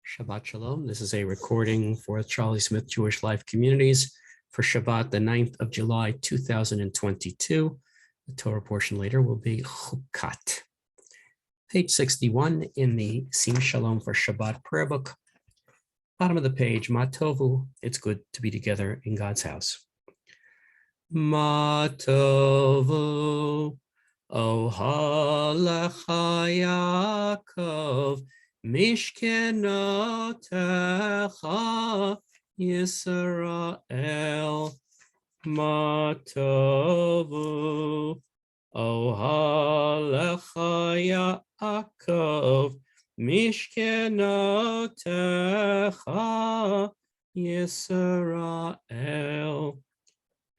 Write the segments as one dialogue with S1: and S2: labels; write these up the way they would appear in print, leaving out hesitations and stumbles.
S1: Shabbat Shalom. This is a recording for Charlie Smith Jewish Life Communities for Shabbat, the 9th of July, 2022. The Torah portion later will be Hukkat. Page 61 in the Sim Shalom for Shabbat prayer book. Bottom of the page, Matovu, it's good to be together in God's house. Matovu, Ohalecha Yaakov, Mishkenotecha Yisrael, Matovu, Ohalecha Yaakov, Mishkenotecha Yisrael.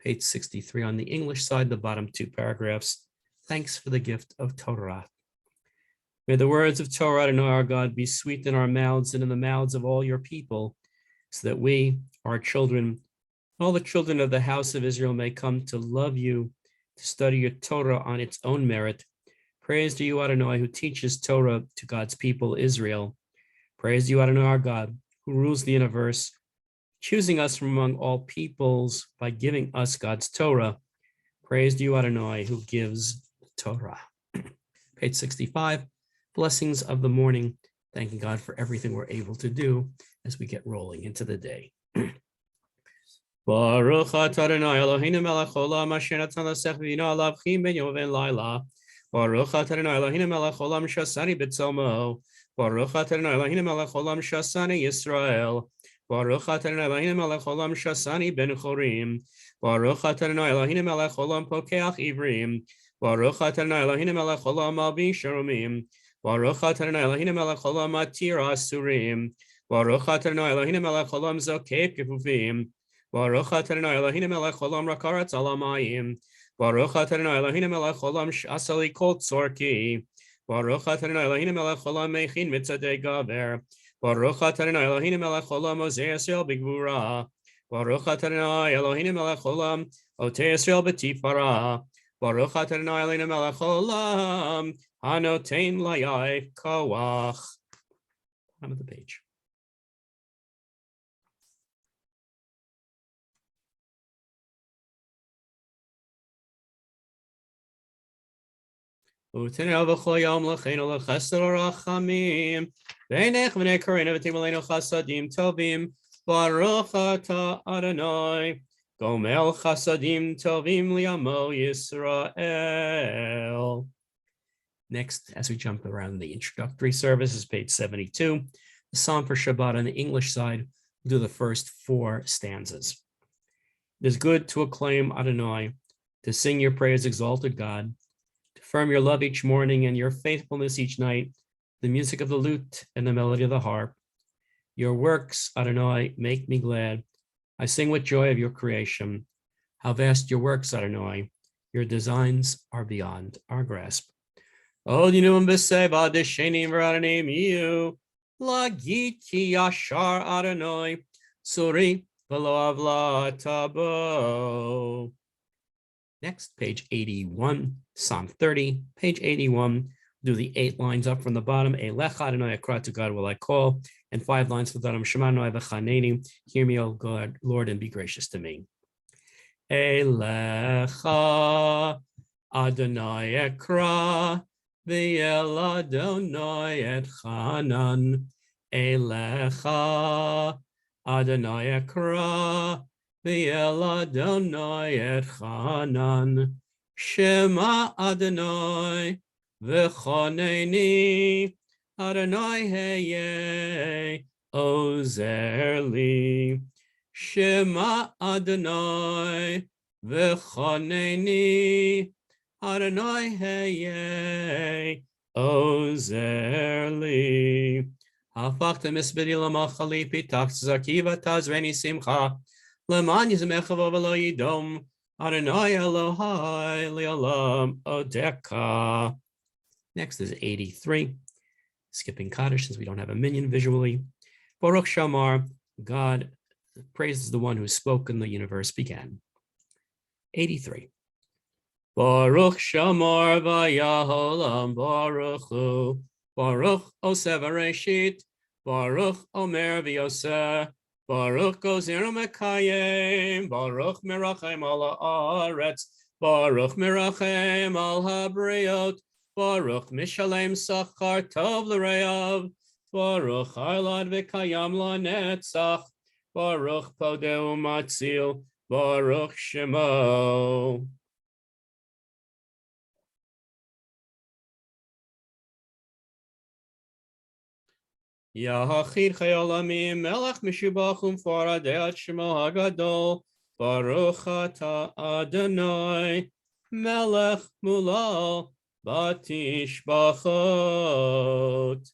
S1: Page 63 on the English side, the bottom two paragraphs. Thanks for the gift of Torah. May the words of Torah, Adonai our God, be sweet in our mouths and in the mouths of all your people, so that we, our children, all the children of the house of Israel may come to love you, to study your Torah on its own merit. Praise to you, Adonai, who teaches Torah to God's people, Israel. Praise to you, Adonai our God, who rules the universe, choosing us from among all peoples by giving us God's Torah. Praise to you, Adonai, who gives Torah. Page 65, blessings of the morning, thanking God for everything we're able to do as we get rolling into the day. Baruch atah Adonai Eloheinu melech haolam asher natan lasech v'bina alabchim ben yom v'ben laila. Baruch atah Adonai Eloheinu melech haolam shasani b'tzomo. Baruch atah Adonai Eloheinu melech haolam shasani Yisrael. Baruch atah Adonai Eloheinu melech haolam shasani ben chorim. Baruch atah Adonai Eloheinu melech haolam pokeach ivrim. Baruch atah Adonai Eloheinu melech haolam malbi sharomim. Baruch atah Adonai Eloheinu melech haolam matir asurim. Baruch atah Adonai Eloheinu melech haolam zokeh kefufim. Baruch atah Adonai Eloheinu melech haolam rakaratz alamayim. Baruch atah Adonai Eloheinu melech haolam shasali kol tzorki. Baruch atah Adonai Eloheinu melech haolam mechin mitzadei gaber. Baruch atah Adonai Eloheinu melech haolam ozei Yisrael b'gvura. Baruch atah Adonai Eloheinu melech haolam otei Yisrael b'tifara. Baruch atah Adonai Eloheinu melech haolam hanotein layai koach. Bottom of the page. Utenel v'chol yom l'cheinu l'chesed l'rachamim v'nech v'nei korenu v'timaleinu chasadim tovim Baruch atah Adonai gomel chasadim tovim li'amo Yisrael. Next, as we jump around the introductory service, is page 72. The Psalm for Shabbat on the English side, we'll do the first four stanzas. It is good to acclaim Adonai, to sing your praise, exalted God, to affirm your love each morning and your faithfulness each night, the music of the lute and the melody of the harp. Your works, Adonai, make me glad. I sing with joy of your creation. How vast your works, Adonai. Your designs are beyond our grasp. Odinuim b'seva deshenim v'adanim you. Lagiti yashar Adonai. Suri v'lo avla tabo. Next, page 81, Psalm 30, page 81. Do the 8 lines up from the bottom. Elecha Adonai akra, to God will I call. And 5 lines for the bottom. Shema Adonai v'chaneni. Hear me, O God, Lord, and be gracious to me. Elecha Adonai akra. V'el Adonai et chanan. Elecha Adonai akra. V'el Adonai et chanan. Shema Adonai v'choneni. Adonai heye ozer li. Shema Adonai v'choneni. Adonai heye ozer li. Hafachta misbedi lamachali pitach zakiva tazreni simcha. Leman yizmecha v'lo yidom. Adonai Elohai li'olam odeka. Next is 83. Skipping Kaddish since we don't have a minion visually. Baruch Shamar, God praises the one who spoke and the universe began. 83. Baruch Shamar v'yaholam Baruch Hu. Baruch Osev Reshit. Baruch Omer v'yoseh. Baruch Gozer Mekayim. Baruch Merachem al haaretz. Baruch Merachem al habriot. Baruch Mishalem Sachar Tov l'Reav. Baruch Hailad v'Kayam lanetzach. Baruch Podeu Matzil. Baruch Shemo. Yahachid Chayolamim Melech Mishubachum Faradei Shemo Hagadol. Baruch Ata Adonai Melech Mulal Batish Bachot.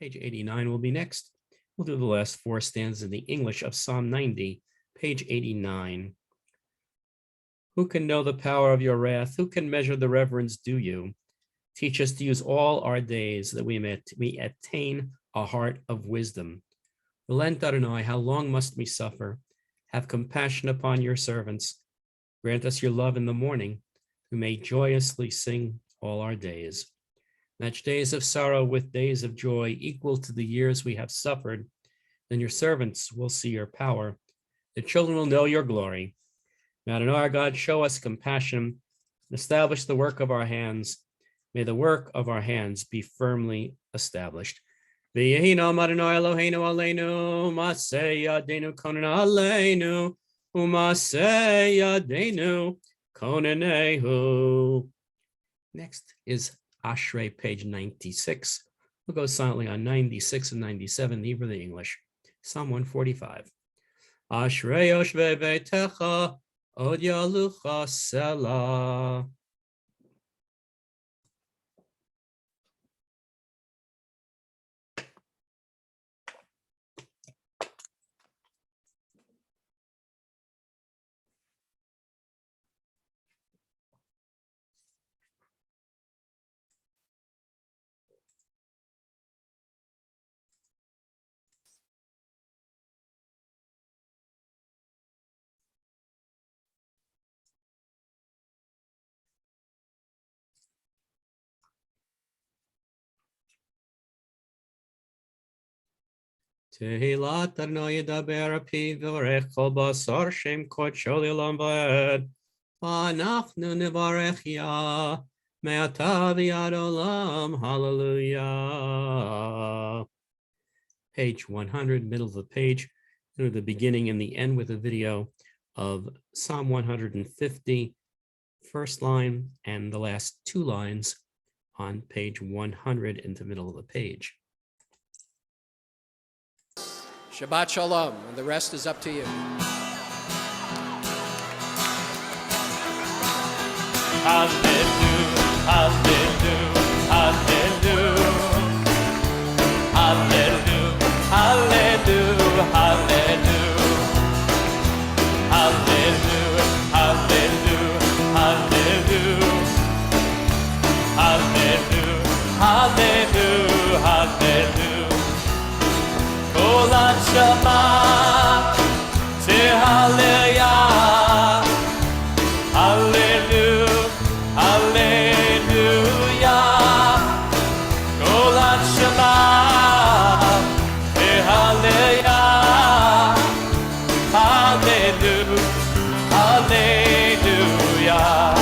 S1: Page 89 will be next. We'll do the last four stanzas in the English of Psalm 90, page 89. Who can know the power of your wrath? Who can measure the reverence due you? Teach us to use all our days that we attain a heart of wisdom. Relent, Adonai, how long must we suffer? Have compassion upon your servants. Grant us your love in the morning. We may joyously sing all our days. Match days of sorrow with days of joy equal to the years we have suffered. Then your servants will see your power. The children will know your glory. May Adonai our God show us compassion and establish the work of our hands. May the work of our hands be firmly established. V'yehi na'am Adonai Eloheinu aleinu, ma'aseh yadeinu konen aleinu, u'ma'aseh yadeinu konenehu. Next is Ashrei, page 96. We'll go silently on 96 and 97, the Hebrew, the English. Psalm 145. Ashrei yoshvei beitecha, od yalucha selah. Tehilat Adonai yedaber apiv v'orech kol basar shem kodsho le'olam va'ed. V'anachnu nevarech ya me'ata v'yad olam. Hallelujah. Page 100, middle of the page, through the beginning and the end with a video of Psalm 150, first line and the last two lines on page 100 in the middle of the page.
S2: Shabbat Shalom, and the rest is up to you.
S3: Hallelujah, hallelujah, hallelujah, hallelujah, hallelujah, hallelujah, hallelujah, hallelujah, hallelujah, hallelujah. Kol Shema Tehallel, Hallelujah, Hallelujah. Kol Shema Tehallel, Hallelujah, Hallelujah, Hallelujah,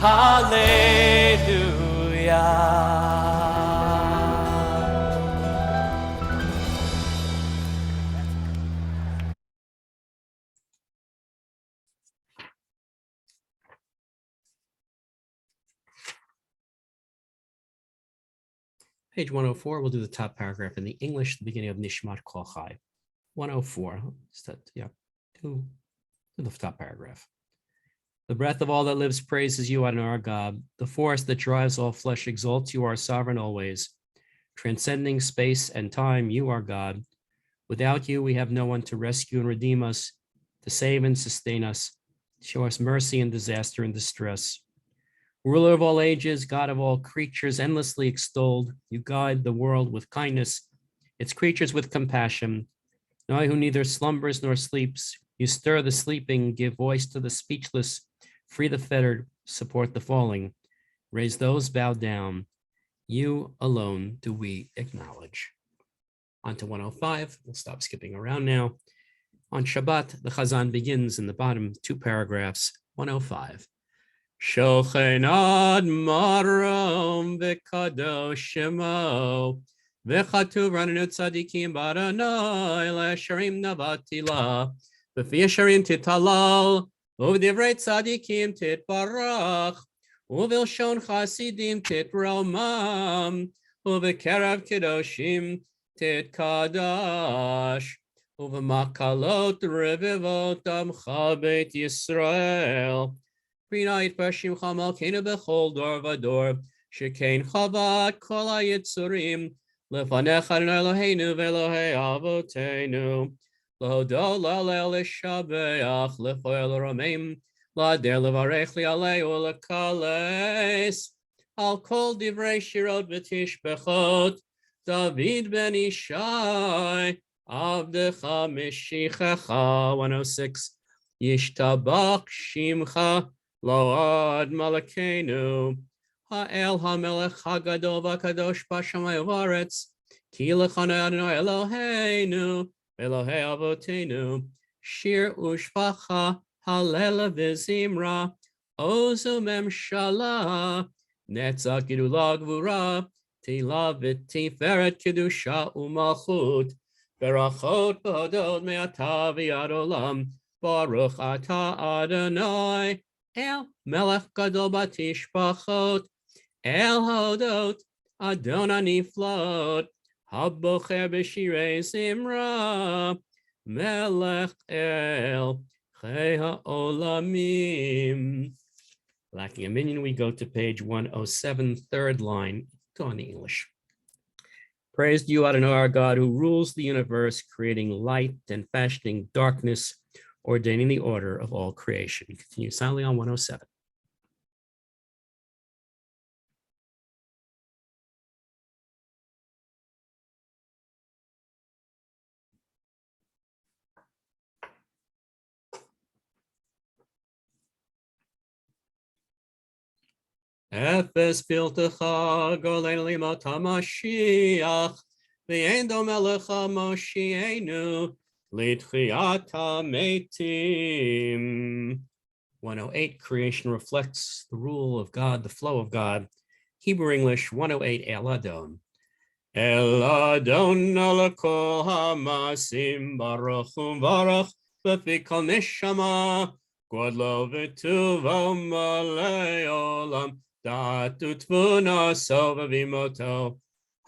S3: Hallelujah.
S1: Page 104, we'll do the top paragraph in the English, the beginning of Nishmat Kol Chai. 104, do the top paragraph. The breath of all that lives praises you, Adonai our God. The force that drives all flesh exalts you, are sovereign always. Transcending space and time, you are God. Without you, we have no one to rescue and redeem us, to save and sustain us, show us mercy in disaster and distress. Ruler of all ages, God of all creatures, endlessly extolled, you guide the world with kindness, its creatures with compassion. I who neither slumbers nor sleeps, you stir the sleeping, give voice to the speechless, free the fettered, support the falling, raise those bowed down, You alone do we acknowledge. On to 105. We'll stop skipping around now. On Shabbat, the Chazan begins in the bottom two paragraphs, 105. Shochen ad marom v'kadosh shemo v'chatuv ranenu tzadikim baranoi le'sharim navatila v'fi yesharim titalal uv'divrei tzadikim titbarach uv'ilshon chasidim titromam uv'kerav kedoshim titkadash uv'makalot revivot amcha beit Yisrael. Brinait Bashim Chamal Kena Bechol Dor Vador, Shekain Chavat Kol Yitzurim, Lefanecha Eloheinu Velohei Avotenu, Lohodo Lalel Shabeach, Lefoel Ramim, Lader Levarech Lialeu Lekales, Al Kol Divrei Shirot V'Tish Bechot, David Ben Ishai, Avdecha Mishichecha, 106, Yishtabach Shimcha, Load Malakenu, Ha'el HaMelech HaGadol VaKadosh B'Shamayim V'Aretz, Ki L'Chanu Adonai Eloheinu, Elohei Avotenu, Shir Ushvacha, Halel V'Zimra, Ozu Memshala, Netzach Gidula Gvura, Tila V'Tiferet Kedusha U'Malchut, Berachot B'Hodod Me'ata V'Yad Olam, Baruch Ata Adonai, El Melech Gadol Batishbachot, El Hodot, Adonai Niflot, Habocher B'Shirei Zimra, Melech El Chei HaOlamim. Lacking a minion, we go to page 107, third line. Go in English. Praise to you, Adonai, our God, who rules the universe, creating light and fashioning darkness, ordaining the order of all creation. Continue silently on 107. Efes piltecha golein limot hamashiach v'yein domelech hamoshienu litchiat hametim. 108, creation reflects the rule of God, the flow of God. Hebrew English, 108, El Adon. El Adon alakol hamasim baruch u'varach v'fi kol neshama godlo v'tuvo malei olam da'atu tvuna sova v'imoto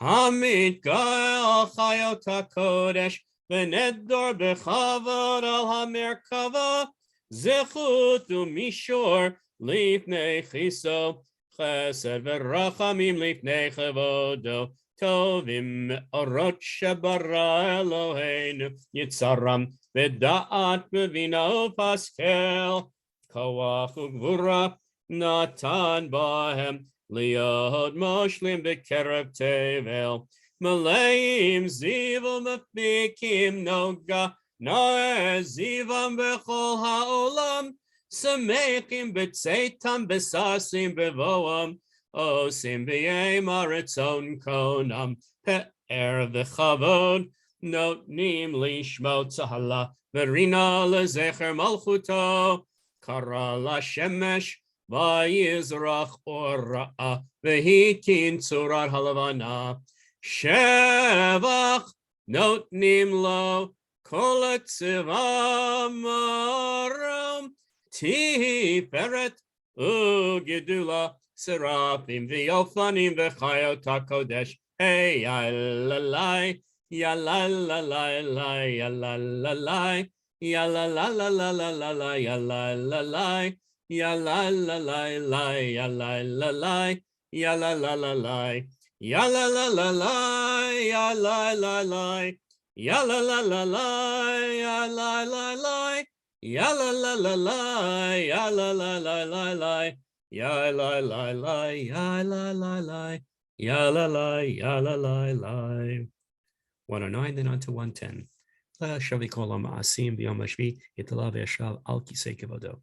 S1: hamid gael chayot hakodesh v'nedor b'chavod al hamerkava zechut u'mishor lifnei chiso chesed v'rachamim lifnei chavodo Tovim orot shebara Eloheinu Yitzaram v'da'at b'vina u'paskel Koach u'gvura natan bahem liod moshlim b'kerev tevel Maleim zivam v'fikim noga noe zivam b'chol ha'olam Samechim b'tzeitam b'sasim b'voam Osim b'yei maritzon konam pe'er v'chavod notnim lishmo tzahala v'rina lezecher malchuto kara lashemesh v'yizrach ora'a v'hitin tzurat halavana shevach notnim lo kol etzivam marom tiferet u'gedula Serafim v'yofanim v'chayot hakodesh. Hey, yalalai, yalalalai, yalalalai, yalalalai, yalalalai, yalalalai, yalalalai, yalalalai, yalalalai, yalalalai, yalalalai, yalalalai, yalalalai, yalalalai. Ya la la la, ya la la la, ya la la, ya la la la. 109, then on to 110. La shavi kolam asim b'yom hashvi yitala v'yashav al kisei kevodo.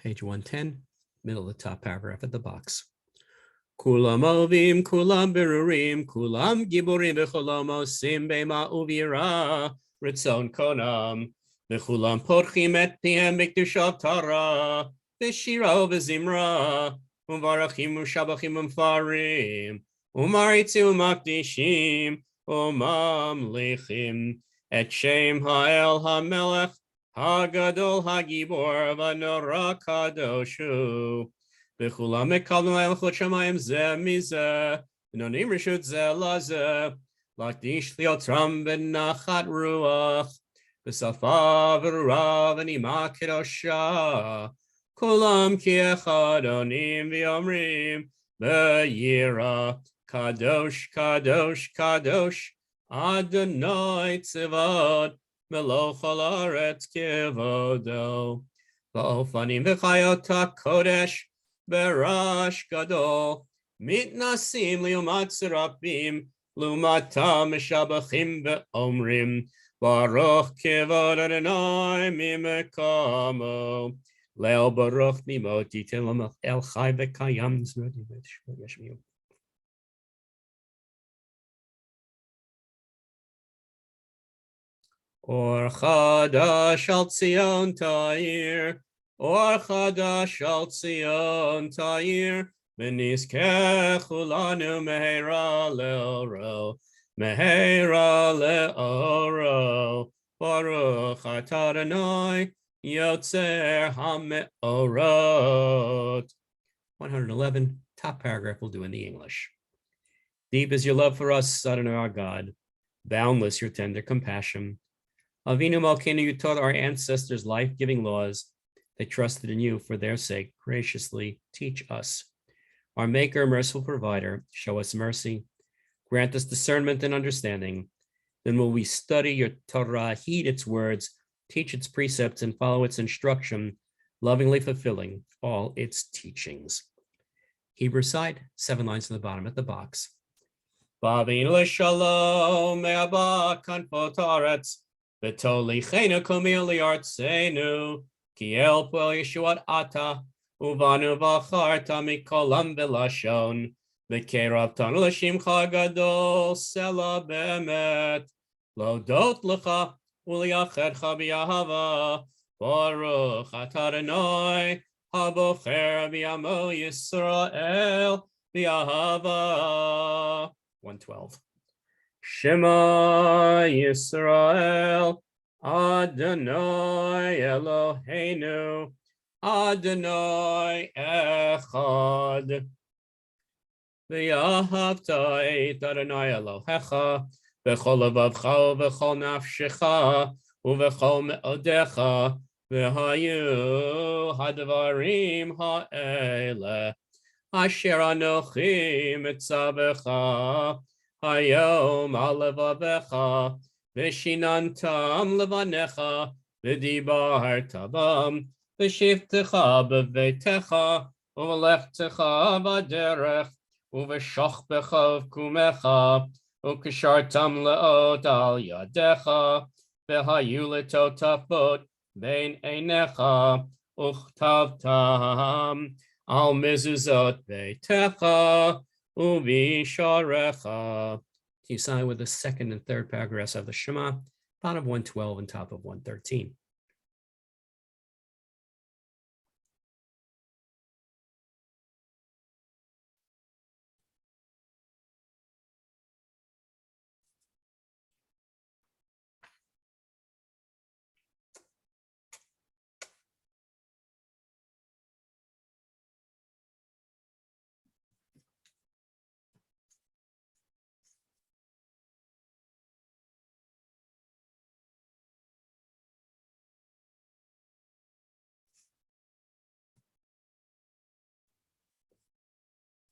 S1: Page 110, middle of the top paragraph at the box. Kulam ovim, kulam berurim, kulam giburim v'cholam osim b'ma uvira ritzon konam, v'chulam porchim et pihem b'kedushat Torah, v'shira v'zimra, u'varachim u'shabachim u'mfarim, u'maritzi u'makdishim, u'mamlichim, et shem ha'el ha'melech, ha'gadol ha'gibor v'nora kadoshu. B'chulam mekablim ha'elchot shamayim zeh mizeh, v'nonim reshut zeh lazeh, lakdish liotram v'nachat ruach, v'safa v'rura v'nima kedosha, kulam ki echad onim v'yomrim, v'yira, kadosh, kadosh, kadosh, Adonai tzivot, meloch al haaretz kivodo, v'ofanim v'chayot ha'kodesh, Berash gadol, mitnasim liumat serapim, lumatam meshabachim ve'omrim, baruch kevod Adonai mimekamo, leil baruch mimot yitel el chai v'kayam zmodi v'shmiu. Or chadash al Tzion ta'ir, Or chadash al Tzion ta'ir, v'nizkech ulanu meheira le'oro, meheira le'oro, baruch atah Adonai, yotzer ha'me'orot. 111, top paragraph we'll do in the English. Deep is your love for us, Adonai our God, boundless your tender compassion. Avinu Malkeinu, you taught our ancestors life-giving laws. They trusted in you for their sake. Graciously teach us. Our Maker, merciful provider, show us mercy. Grant us discernment and understanding. Then will we study your Torah, heed its words, teach its precepts, and follow its instruction, lovingly fulfilling all its teachings. Hebrew side, 7 lines on the bottom at the box. Bavin l'shalom me'aba kanfot haaretz, v'tolichenu kumil li'artzenu, Ki el poel Yeshuat ata, uvanu v'acharta mikolam v'lashon, v'keravtanu l'shimcha gadol sela be'emet, lodot lecha u'liachedcha b'yahava, baruch atah Adonai, habocher b'yamo Yisrael b'yahava. 112. Shema Yisrael, Adonai Eloheinu, Adonai Echad. V'yahavta et Adonai Elohecha, v'chol levavcha v'chol nafshecha, u'v'chol me'odecha, v'hayu hadvarim ha'ele, asher anochi mitzavecha, hayom al levavecha, V'shinantam levanecha, v'dibarta bam, v'shivtecha b'veitecha, u'lechtecha b'derech, u'v'shachbecha v'kumecha, u'kishartam le'ot al yadecha, v'hayu letotafot vein einecha, uchtavtam al mezuzot veitecha, u'visharecha. You sign with the second and third paragraphs of the Shema, bottom of 112 and top of 113.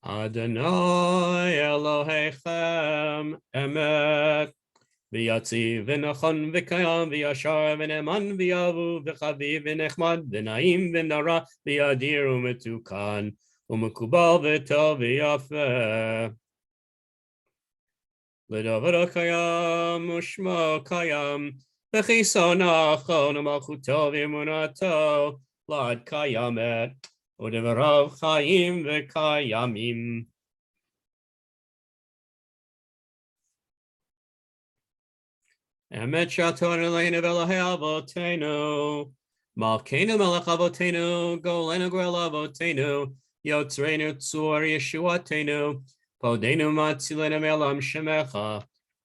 S1: Adonai Elohechem emet, v'yatziv v'nachon v'kayam v'yashar v'neman v'yavu v'chaviv v'nechmad v'naim v'nara v'yadir u'metukan u'mekubal v'tov v'yafeh. L'davar kayam u'shmo kayam v'chiso nachon u'malchuto v'emunato לעד קיימת, ודבריו חיים וקיימים. אמת שעתון אלינו ואלוהי אבותינו, מלכנו מלך אבותינו, גאולנו גואל אבותינו, יוצרנו צור ישועתנו, פודנו מצילנו מעולם שמך,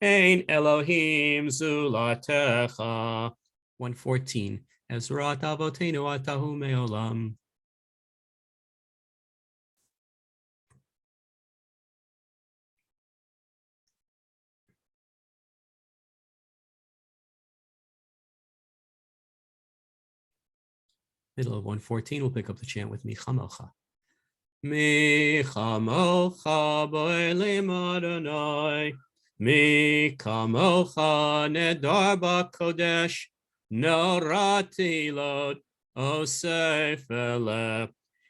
S1: אין אלוהים זולתך. 114. Ezrat Avotenu Atahu Meolam. Middle of 114, we'll pick up the chant with Michamelcha. Michamelcha Boelim Adonai, Michamelcha Nedar Kodesh, Norati Lot, Osef Elef,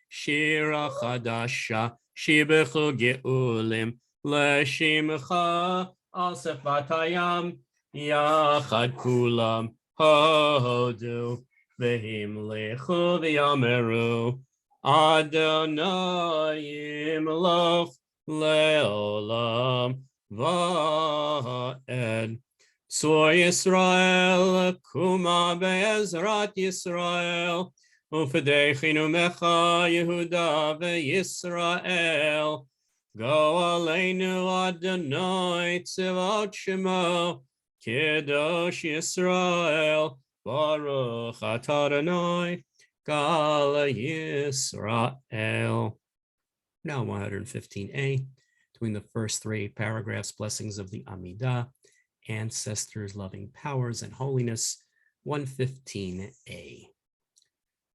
S1: Shira Chadasha, Shibechu Geulim, Leshimcha, Asef Batayam, Yachad Kulam, Hodu, Vehim Lechu V'yameru, Adonai Imloch Leolam Va'ed. Tzor Yisrael, Kuma Be'ezrat Yisrael, Ufedechinu Mecha Yehuda Ve'Yisrael, Go Aleinu Adonai Tzivot Shemo, Kedosh Yisrael, Baruch Atah Adonai, Gal Yisrael. Now 115a, between the first three paragraphs, blessings of the Amidah, ancestors, loving powers, and holiness. 115a.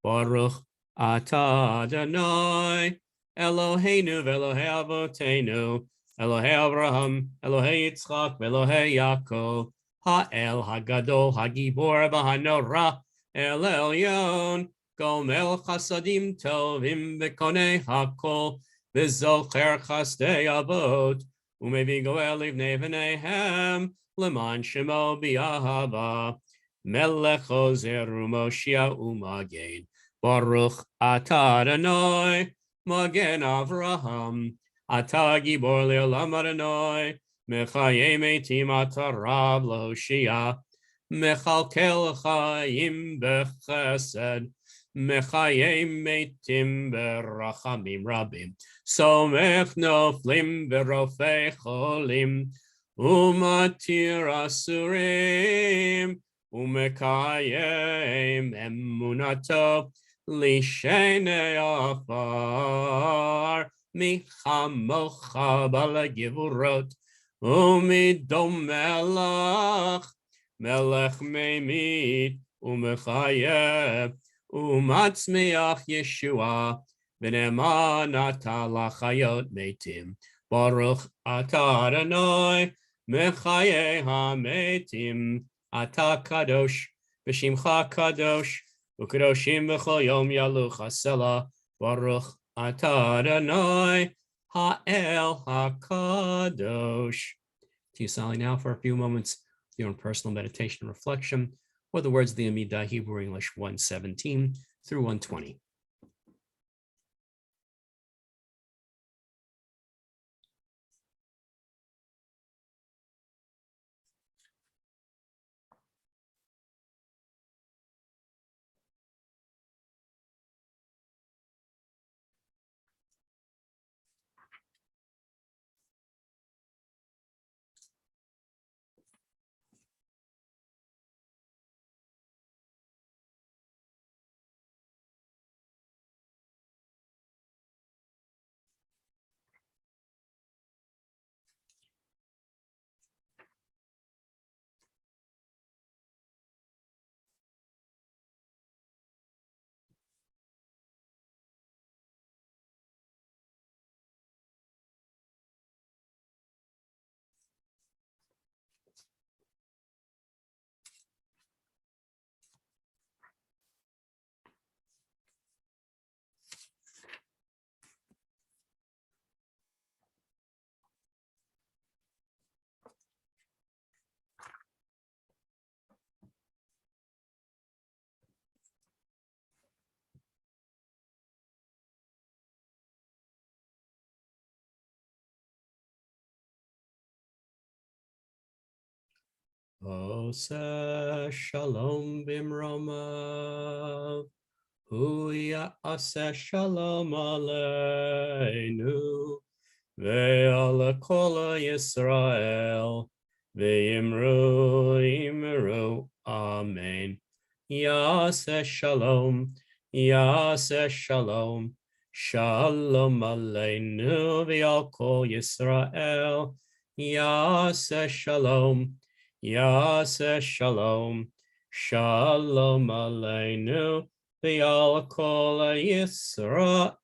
S1: Baruch Atah Adonai, Eloheinu v'Elohei Avotenu, Elohei Avraham, Elohei Yitzchak, v'Elohei Yaakov, Ha'el Hagadol, Hagibor v'Hanora, El Elyon, Gomel Chasadim Tovim v'Konei Hakol, v'Zocher Chasdei Avot, Umevi Goel Livnei v'Neihem, Leman Shemo B'Ahava, Melech Ozer U'Moshia U'Magen, Baruch Atah Adonai, Magen Avraham, Atah Gibor Le'olam Adonai, Mechayei Meitim Atah Rav L'Hoshia, Mechalkel Chaim B'Chesed, Mechayei Meitim B'Rachamim Rabim, Somech Noflim B'Rofei Cholim, Umatir Asurim, Umekayem Emunato, Lishene Afar, Michamocha Balagivurot, Umidom Melach, Melech Meimit, Umechayeb, Umatzmiach Yeshua, V'nemanata Lachayot Meitim, Baruch Atah Adonai, Mechaye HaMeitim, Atah Kadosh, V'Shimcha Kadosh, U'Kadoshim B'chol Yom Yalu Chasela, Baruch Atah Adonai, Ha'el HaKadosh. To you, Sally, now for a few moments, your own personal meditation and reflection, or the words of the Amidah, Hebrew English 117 through 120. Ose shalom bimromav. Huya ase shalom aleinu. Ve'ala kol Yisrael. Ve'imru imru. Amen. Yase shalom. Yase shalom. Shalom aleinu ve'al kol Yisrael. Yase shalom. Yase shalom. Shalom aleinu ve'al kol Yisrael.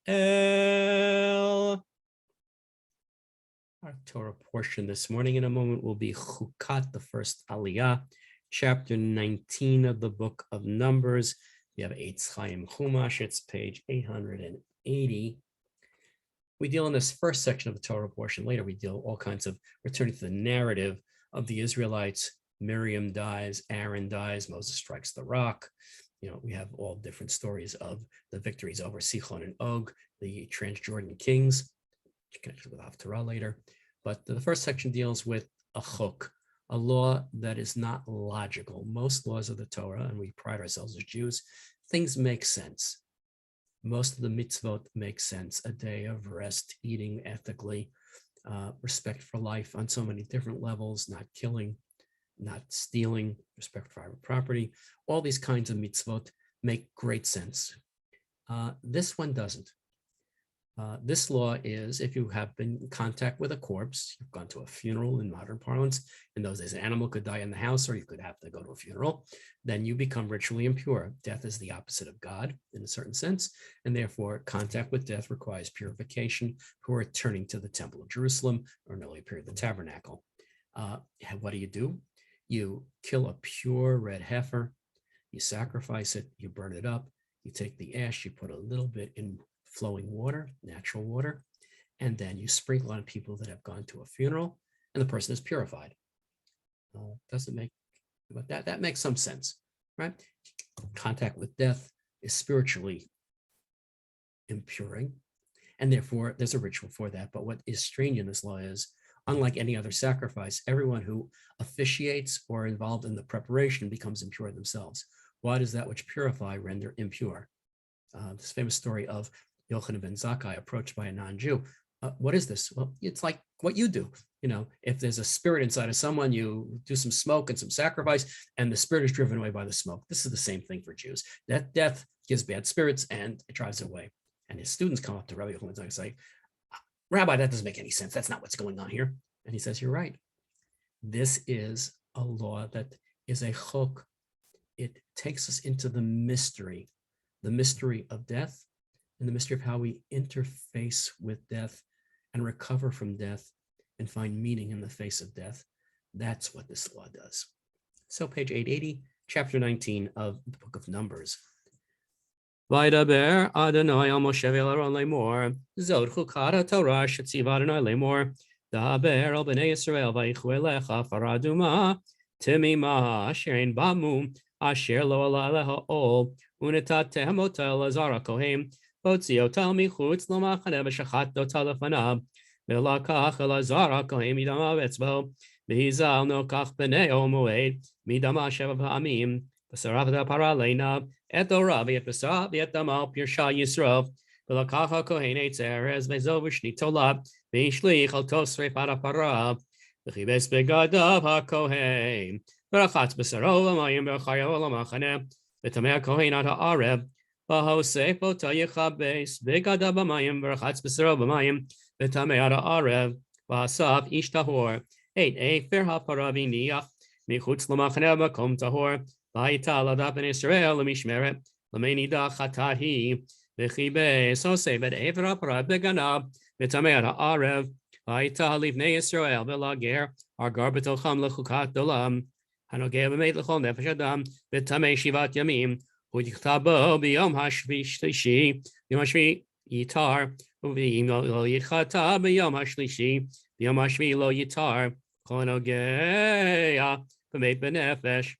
S1: Our Torah portion this morning in a moment will be Hukkat, the first Aliyah, chapter 19 of the book of Numbers. We have Eitz Chaim Chumash, it's page 880. We deal in this first section of the Torah portion. Later, we deal all kinds of returning to the narrative of the Israelites. Miriam dies, Aaron dies, Moses strikes the rock. We have all different stories of the victories over Sichon and Og, the Transjordan kings, connected with Haftarah later. But the first section deals with a chuk, a law that is not logical. Most laws of the Torah, and we pride ourselves as Jews, things make sense. Most of the mitzvot make sense. A day of rest, eating ethically, respect for life on so many different levels, not killing, not stealing, respect for private property. All these kinds of mitzvot make great sense. This one doesn't. This law is if you have been in contact with a corpse, you've gone to a funeral in modern parlance. In those days, an animal could die in the house, or you could have to go to a funeral. Then you become ritually impure. Death is the opposite of God in a certain sense, and therefore contact with death requires purification for returning to the Temple of Jerusalem, or an earlier period, the tabernacle. What do? You kill a pure red heifer, you sacrifice it, you burn it up, you take the ash, you put a little bit in flowing water, natural water, and then you sprinkle on people that have gone to a funeral, and the person is purified. Doesn't make, but that makes some sense, right? Contact with death is spiritually impuring, and therefore there's a ritual for that. But what is strange in this law is, unlike any other sacrifice, everyone who officiates or involved in the preparation becomes impure themselves. Why does that which purify render impure? This famous story of Yochanan ben Zakkai approached by a non-Jew. What is this? Well, it's like what you do. If there's a spirit inside of someone, you do some smoke and some sacrifice, and the spirit is driven away by the smoke. This is the same thing for Jews. That death gives bad spirits and it drives it away. And his students come up to Rabbi Yochanan ben Zakkai and say, Rabbi, that doesn't make any sense. That's not what's going on here. And he says, you're right. This is a law that is a chuk. It takes us into the mystery of death, and the mystery of how we interface with death and recover from death and find meaning in the face of death. That's what this law does. So page 880, chapter 19 of the book of Numbers. Vaydaber Adonai al Moshe ve'Aaron lemor, Zod chukad haTorah shetziva Adonai lemor, Daber al bnei Yisrael vayichu elecha faraduma, timima asher ein bamu, asher lo ala leha ol, unetatehem otel azara kohem, Botziot michutz lomachane v'shachat dotal lefanav, v'lakach el azara kohem midama v'etzbo, v'hizal nokach b'nei ol moed, midama sheva v'amim, v'sarav da'para leinav, et orav et v'sarav et damal pirsha yisrov, v'lakach ha-kohen eitzeres v'zo v'shnit tolab, v'ishlich al tosrei parapara, v'chibes begadav ha-kohen, v'rachatz b'saro l'mayim v'chayav l'machane, v'tamei ha-kohen ad ha'arev, V'hosef ota yichabes, v'gada b'mayim, v'rachatz b'saro b'mayim, v'tamei ad ha'arev, v'hasaf ish tahor, et efer ha'para v'niach, michutz l'machane b'makom tahor, v'hayita l'adap ben Yisrael l'mishmeret, l'mei nidach chatat hi, v'chibes hosef et efer ha'para b'ganab, v'tamei ad ha'arev, v'hayita l'ivnei Yisrael v'lager, argar b'tocham l'chukat dolam, hanogeh b'meit l'chol nefesh adam, v'tamei shivat yamim, Udichtabo b'yom hashlishi, b'yom hashvi yitar, u'v'im lo yitchata b'yom hashlishi, b'yom hashvi lo yitar, kol nogeya b'meit b'nefesh,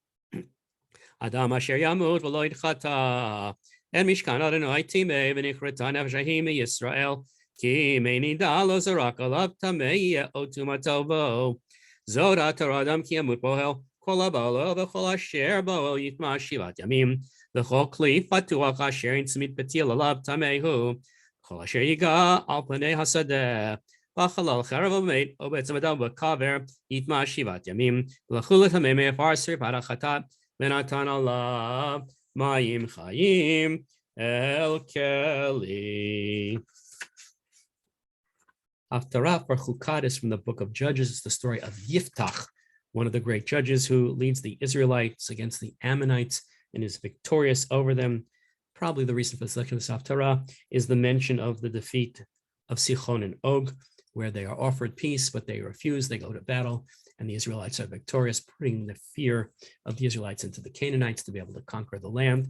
S1: adam asher yamut v'lo yitchata, en mishkan Adonai timei v'nichrata nefesh ahim Yisrael, ki meini dalo zarak alav tamei ye'otu matovo, zod ha'tor adam ki yamut bohel, כל הבעלו וכל אשר בו יטמע 7 ימים, וכל כלי פתוח אשר יצמיד פתיל עליו טמא הוא, כל אשר ייגע על פני השדה, בחלל חרב ומת, או בצמדו בקבר, יטמע 7 ימים, ולכו לטמא מעפר שרפת החטאת, ונתן עליו מים חיים אל כלי. Haftarah for Hukkat is from the book of Judges. It's the story of Yiftach, one of the great judges who leads the Israelites against the Ammonites and is victorious over them. Probably the reason for the selection of this Haftarah is the mention of the defeat of Sichon and Og, where they are offered peace, but they refuse. They go to battle, and the Israelites are victorious, putting the fear of the Israelites into the Canaanites to be able to conquer the land.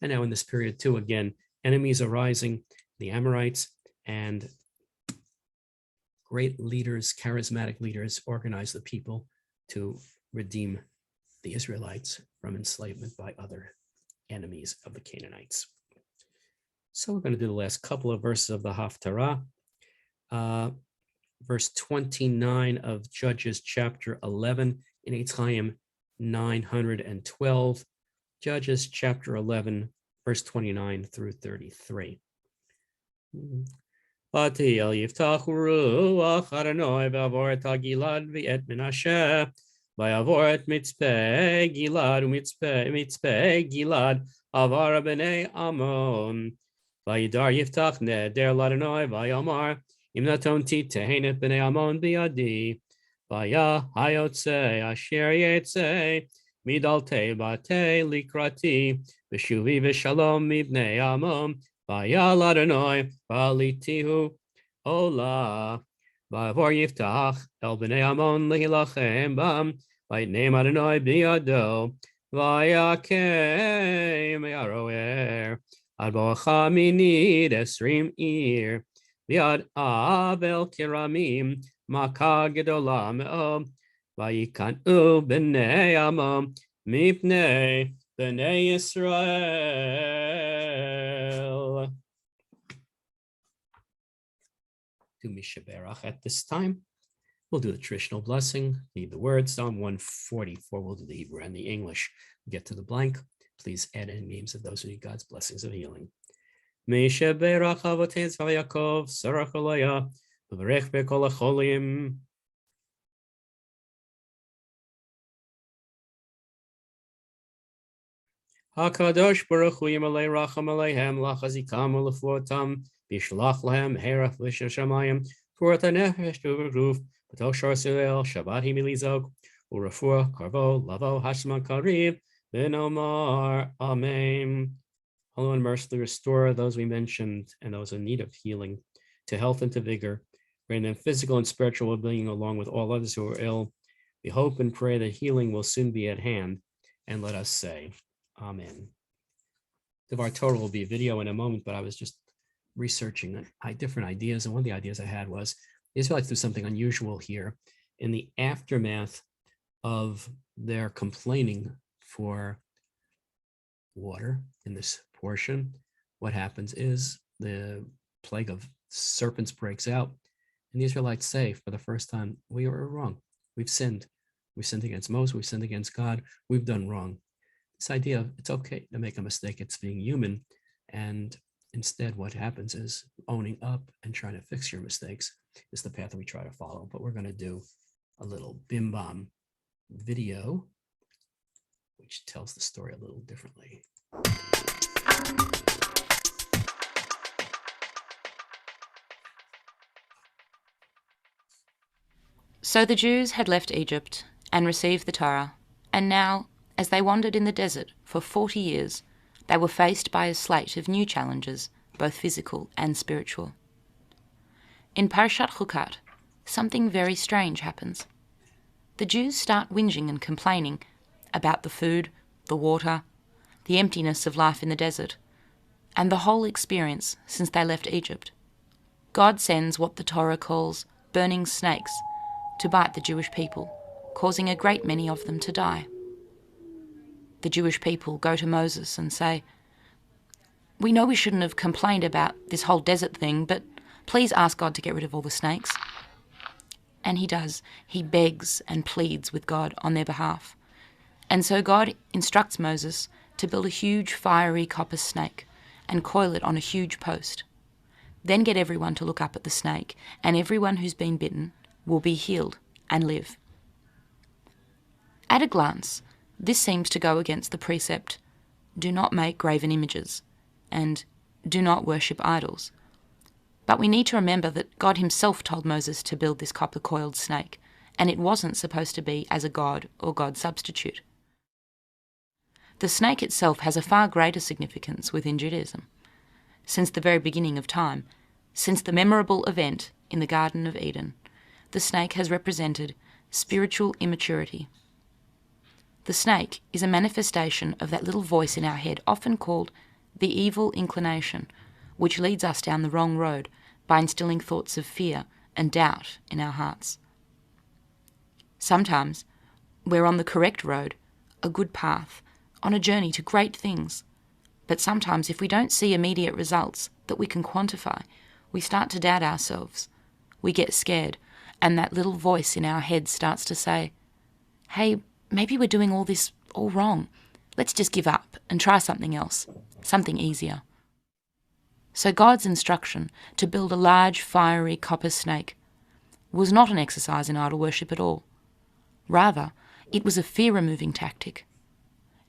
S1: And now in this period too, again, enemies are rising, the Amorites, and great leaders, charismatic leaders, organize the people to redeem the Israelites from enslavement by other enemies of the Canaanites. So we're going to do the last couple of verses of the Haftarah. Verse 29 of Judges chapter 11 in Eitz Chaim 912. Judges chapter 11, verse 29 through 33. ותהיל יפתח רוח אדוני ועבור את הגלעד ואת מנשה ויעבור את מצפה גלעד ומצפה גלעד עבר בני עמון וידר יפתח נדר לאדוני ויאמר אם נתונתי תהן את בני עמון בידי והיה היוצא אשר יצא מדלתי בתי לקראתי ושובי ושלום מבני עמון והיה לאדוני ועליתיהו עולה ויעבור יפתח אל בני עמון להילחם בם ויתנם אדוני בידו ויקם מהרוער עד בואכה מניד 20 עיר ויד אבל כרמים מכה גדולה מאוד ויקנאו בני עמון מפני בני Israel. Do Mishaberach at this time. We'll do the traditional blessing, read the words, Psalm 144. We'll do the Hebrew and the English. We'll get to the blank. Please add in names of those who need God's blessings of healing. Mishaberach avotein Yaakov, Sarach Olaya, V'varech be'kol hacholim. HaKadosh Baruch Hu Yimalei Racham Aleihem Lachazikam Ulefuotam Bishlach Lahem Herach Lisha Shamayim Furat HaNefesh Tuvruf B'toch Shor Suel Shabbat Himilizog Urafua Karvo Lavo Hashman Karib Ben Omar Amen. Hello and mercifully restore those we mentioned and those in need of healing to health and to vigor, grant them physical and spiritual well-being along with all others who are ill. We hope and pray that healing will soon be at hand, and let us say Amen. Devar Torah will be a video in a moment, but I was just researching different ideas. And one of the ideas I had was the Israelites do something unusual here. In the aftermath of their complaining for water in this portion, what happens is the plague of serpents breaks out. And the Israelites say for the first time, we are wrong. We've sinned. We've sinned against Moses. We've sinned against God. We've done wrong. This idea of it's okay to make a mistake, it's being human, and instead what happens is owning up and trying to fix your mistakes is the path that we try to follow. But we're going to do a little bim bam video which tells the story a little differently.
S4: So the Jews had left Egypt and received the Torah, and now as they wandered in the desert for 40 years, they were faced by a slate of new challenges, both physical and spiritual. In Parashat Hukkat, something very strange happens. The Jews start whinging and complaining about the food, the water, the emptiness of life in the desert, and the whole experience since they left Egypt. God sends what the Torah calls burning snakes to bite the Jewish people, causing a great many of them to die. The Jewish people go to Moses and say, "We know we shouldn't have complained about this whole desert thing, but please ask God to get rid of all the snakes." And he does. He begs and pleads with God on their behalf. And so God instructs Moses to build a huge fiery copper snake and coil it on a huge post. Then get everyone to look up at the snake, and everyone who's been bitten will be healed and live. At a glance, this seems to go against the precept, do not make graven images, and do not worship idols. But we need to remember that God himself told Moses to build this copper-coiled snake, and it wasn't supposed to be as a god or god substitute. The snake itself has a far greater significance within Judaism. Since the very beginning of time, since the memorable event in the Garden of Eden, the snake has represented spiritual immaturity. The snake is a manifestation of that little voice in our head, often called the evil inclination, which leads us down the wrong road by instilling thoughts of fear and doubt in our hearts. Sometimes we're on the correct road, a good path, on a journey to great things. But sometimes if we don't see immediate results that we can quantify, we start to doubt ourselves. We get scared, and that little voice in our head starts to say, hey, maybe we're doing all this all wrong. Let's just give up and try something else, something easier. So God's instruction to build a large fiery copper snake was not an exercise in idol worship at all. Rather, it was a fear-removing tactic,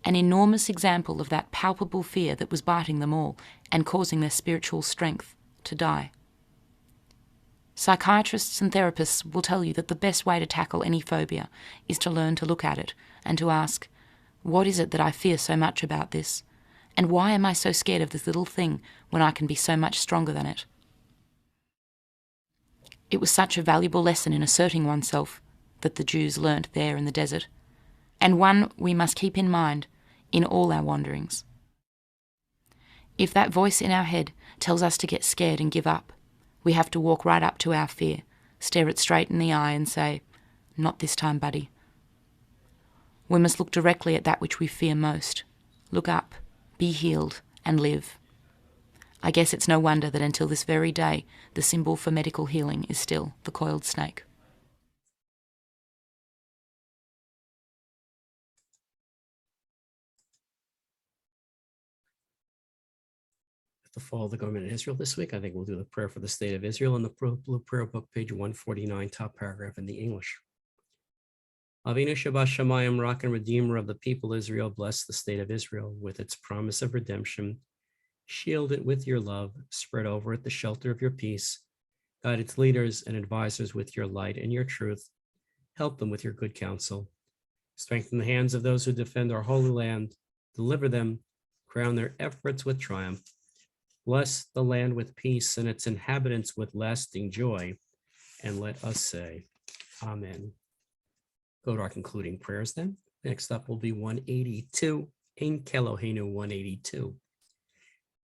S4: an enormous example of that palpable fear that was biting them all and causing their spiritual strength to die. Psychiatrists and therapists will tell you that the best way to tackle any phobia is to learn to look at it and to ask, what is it that I fear so much about this? And why am I so scared of this little thing when I can be so much stronger than it? It was such a valuable lesson in asserting oneself that the Jews learnt there in the desert, and one we must keep in mind in all our wanderings. If that voice in our head tells us to get scared and give up, we have to walk right up to our fear, stare it straight in the eye and say, not this time, buddy. We must look directly at that which we fear most. Look up, be healed, and live. I guess it's no wonder that until this very day, the symbol for medical healing is still the coiled snake.
S1: To follow the government in Israel this week, I think we'll do the prayer for the state of Israel in the Blue Prayer Book, page 149, top paragraph in the English. Avinu Shabbat Shamayim, rock and redeemer of the people Israel, bless the state of Israel with its promise of redemption. Shield it with your love, spread over it the shelter of your peace. Guide its leaders and advisors with your light and your truth. Help them with your good counsel. Strengthen the hands of those who defend our holy land. Deliver them, crown their efforts with triumph. Bless the land with peace and its inhabitants with lasting joy. And let us say, Amen. Go to our concluding prayers then. Next up will be 182, Ein Keloheinu 182.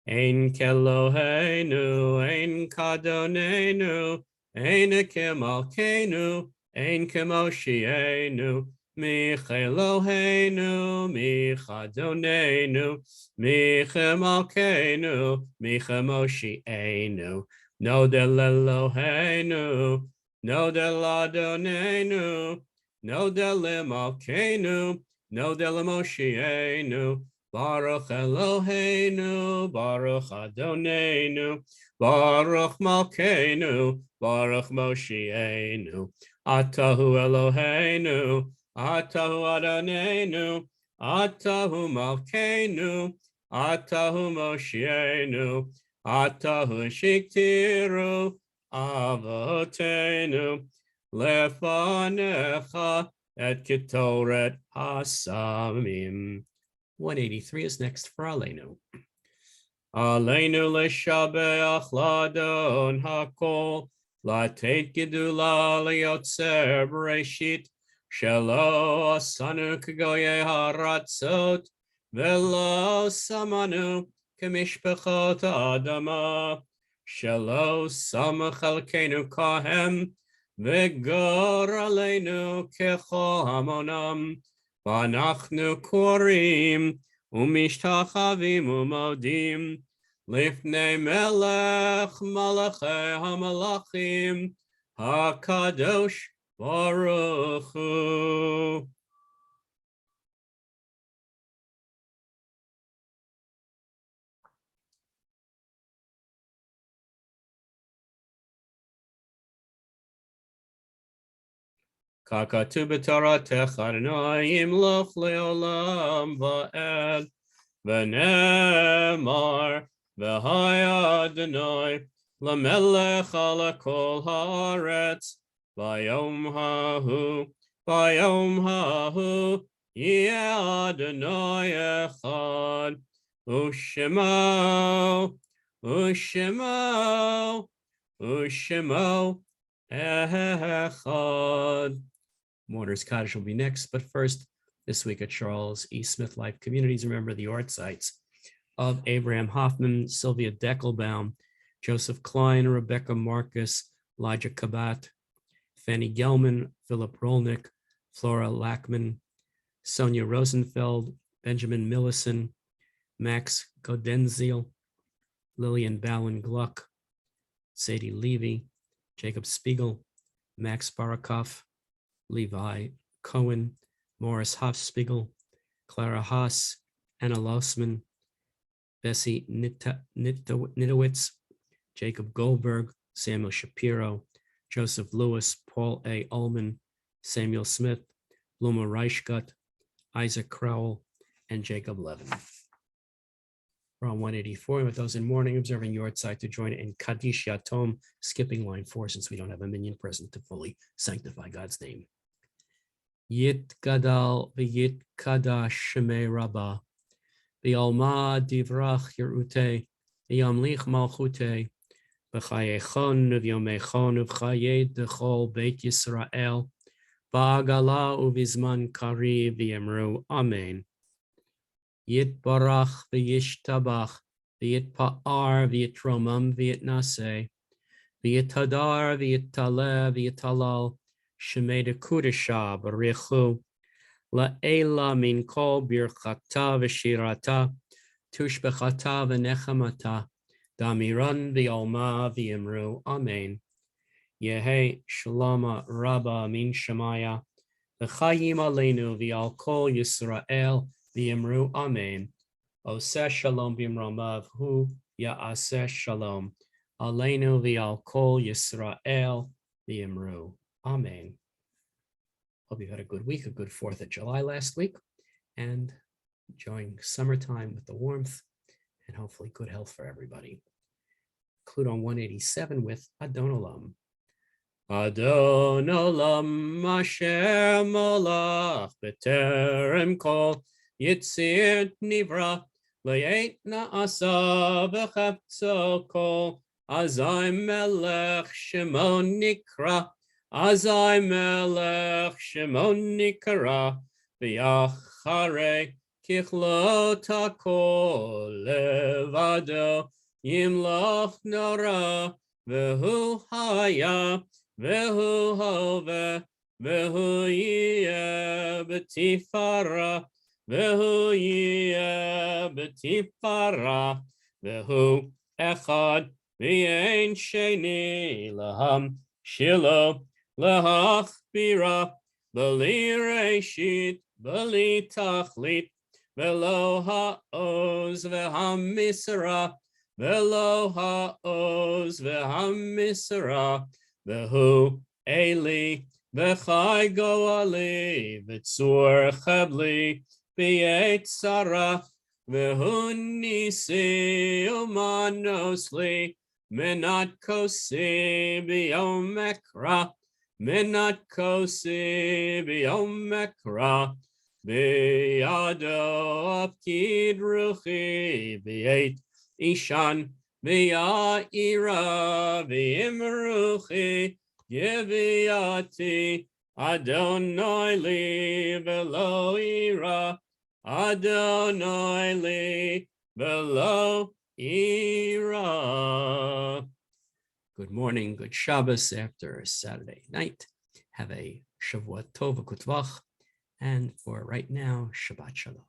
S1: Ein Keloheinu, Ein Kadonenu, Ein Kemalkeinu, Ein Kemoshienu, Micheloheinu, Michadonenu, Michemalkeinu, Michemoshienu, Nodel Eloheinu, Nodel Adonenu, Nodel Malkeinu, Nodel Moshienu, Baruch Eloheinu, Baruch Adonenu, Baruch Malkeinu, Baruch Moshienu, Atahu Eloheinu, Atahu Adonenu, Atahu Malkeinu, Atahu Moshienu, Atahu Shiktiru, Avotenu, Lefanecha et Ketoret Hasamim. 183 is next for Aleinu. Aleinu leshabeach ladon hakol, latet gedula liyotzer bereshit, shelo asanu kgoye haratzot, velo samanu kemishpechot adama, shelo samach alkeinu kahem, v'gor aleinu kechol hamonam, v'anachnu korim, umishtachavim umodim, lifnei melech malachei hamalachim, hakadosh baruch hu. Kakatu b'toratecha Adonai imloch leolam va'ed. V'nemar v'haya Adonai lamelech ala kol haaretz. Vayom hahu yeh Adonai echad. Ushemo echad. Mourners Cottage will be next, but first, this week at Charles E. Smith Life Communities, remember the art sites of Abraham Hoffman, Sylvia Deckelbaum, Joseph Klein, Rebecca Marcus, Elijah Kabat, Fanny Gelman, Philip Rolnick, Flora Lackman, Sonia Rosenfeld, Benjamin Millison, Max Godenziel, Lillian Bowen Gluck, Sadie Levy, Jacob Spiegel, Max Barakoff, Levi Cohen, Morris Hofspiegel, Clara Haas, Anna Lausman, Bessie Nitowitz, Jacob Goldberg, Samuel Shapiro, Joseph Lewis, Paul A. Ullman, Samuel Smith, Luma Reichgott, Isaac Crowell, and Jacob Levin. We're on 184 with those in mourning observing Yortzeit to join in Kaddish Yatom, skipping line 4 since we don't have a minion present to fully sanctify God's name. Yit Gadal v'yit Kadash Shemei Rabbah v'yalma divrach Yerute v'yamlich Malchute v'chayechon v'yomechon v'chayed dechol Beit Yisrael v'agala uvizman kari v'yemru Amen. Yit barach v'yishtabach v'yit pa'ar v'yit romam v'yit naseh v'yit hadar v'yit taleh v'yit halal Shemei de Kudesha Barichu La'ela min kol birchata v'shirata tushbechata v'nechamata damiran v'yolma v'yimru Amen. Yehi shalama rabba min shemaya v'chayim aleinu v'al kol Yisrael v'yimru Amen. Oseh shalom b'imramav hu ya'aseh shalom aleinu v'al kol Yisrael v'yimru Amen. Hope you had a good week, a good 4th of July last week, and enjoying summertime with the warmth and hopefully good health for everybody. Conclude on 187 with Adon Olam. Adon Olam Asher Molach B'terem Kol Yitzir Nivra Le'et Na'asa V'cheptzo Kol Azai Melech Shemon Nikra Azai Melech Shemon Nikra V'yachare Kichlot HaKol Levado Yimloch Nora V'hu Haya V'hu Hove V'hu Yeh B'tifara V'hu Yeh B'tifara V'hu Echad V'yein Sheni Laham Shiloh Lahachbira B'li Reshit B'li Tachlit V'lo Ha'oz V'hamisra V'lo Ha'oz V'hamisra V'hu Eli V'chai Goali V'tzur Chabli V'yet Sarah V'hu Nisi Umanosli Menat kosi b'yom mekra, menat kosi b'yom mekra, b'yado apkid ruchi, b'yet ishan, b'ya'ira, b'yimruchi, yeviati, Adonai li v'lo ira, Adonai li v'lo ira. Good morning, good Shabbos after Saturday night. Have a Shavua Tov Kutvach, and for right now, Shabbat Shalom.